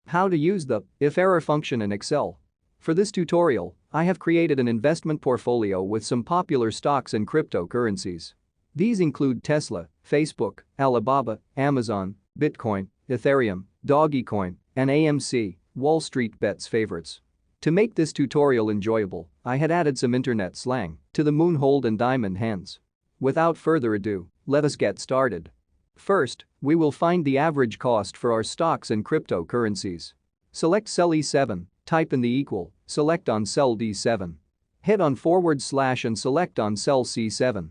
How to use the if error function in Excel. For this tutorial, I have created an investment portfolio with some popular stocks and cryptocurrencies. These include Tesla, Facebook, Alibaba, Amazon, Bitcoin, Ethereum, Dogecoin, and AMC, Wall Street Bets favorites. To make this tutorial enjoyable, I had added some internet slang to the moon hold and diamond hands. Without further ado, let us get started. First, we will find the average cost for our stocks and cryptocurrencies. Select cell E7, type in the equal, select on cell D7. Hit on / and select on cell C7.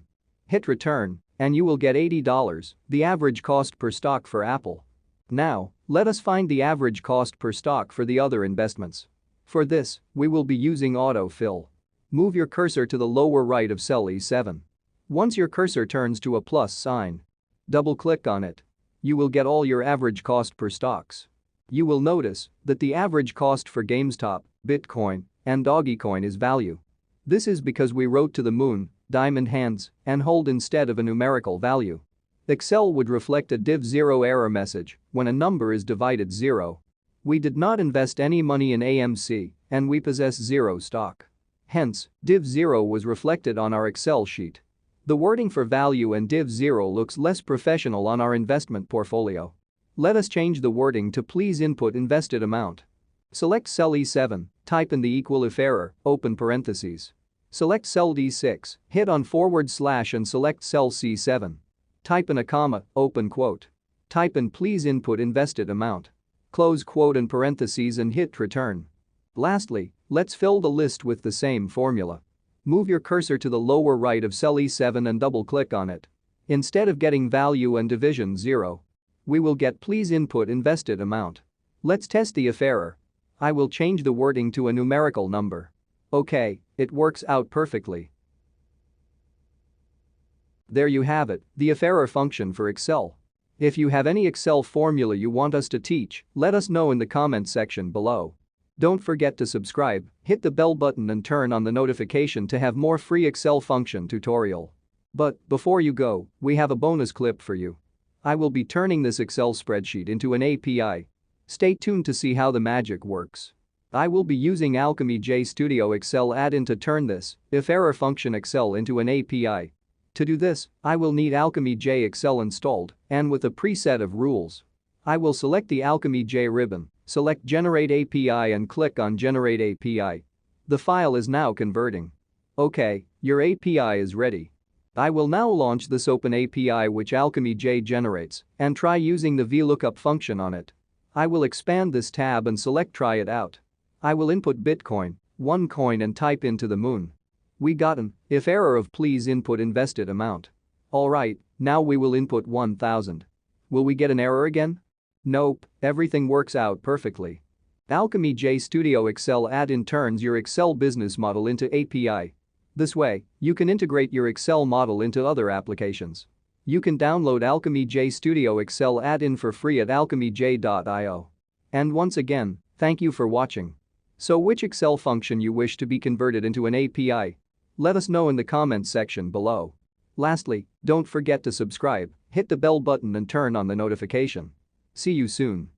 Hit return, and you will get $80, the average cost per stock for Apple. Now, let us find the average cost per stock for the other investments. For this, we will be using autofill. Move your cursor to the lower right of cell E7. Once your cursor turns to a plus sign, double-click on it. You will get all your average cost per stocks. You will notice that the average cost for GameStop, Bitcoin, and Dogecoin is value. This is because we wrote to the moon, diamond hands, and hold instead of a numerical value. Excel would reflect a div0 error message when a number is divided 0. We did not invest any money in AMC, and we possess 0 stock. Hence, div0 was reflected on our Excel sheet. The wording for value and div0 looks less professional on our investment portfolio. Let us change the wording to please input invested amount. Select cell E7, type in the equal if error, open parentheses. Select cell D6, hit on / and select cell C7. Type in a comma, open quote. Type in please input invested amount. Close quote and parentheses and hit return. Lastly, let's fill the list with the same formula. Move your cursor to the lower right of cell E7 and double-click on it. Instead of getting value and division 0, we will get please input invested amount. Let's test the if error. I will change the wording to a numerical number. Okay, it works out perfectly. There you have it, the if error function for Excel. If you have any Excel formula you want us to teach, let us know in the comment section below. Don't forget to subscribe, hit the bell button and turn on the notification to have more free Excel function tutorial. But before you go, we have a bonus clip for you. I will be turning this Excel spreadsheet into an API. Stay tuned to see how the magic works. I will be using Alchemy J Studio Excel add-in to turn this if error function Excel into an API. To do this, I will need Alchemy J Excel installed and with a preset of rules. I will select the Alchemy J ribbon, select Generate API and click on Generate API. The file is now converting. Okay, your API is ready. I will now launch this open API which Alchemy J generates and try using the VLOOKUP function on it. I will expand this tab and select Try it out. I will input Bitcoin, OneCoin and type into the moon. We got an if error of please input invested amount. Alright, now we will input 1000. Will we get an error again? Nope, everything works out perfectly. Alchemy J Studio Excel add-in turns your Excel business model into API. This way, you can integrate your Excel model into other applications. You can download Alchemy J Studio Excel add-in for free at alchemyj.io. And once again, thank you for watching. So which Excel function you wish to be converted into an API? Let us know in the comments section below. Lastly, don't forget to subscribe, hit the bell button and turn on the notification. See you soon.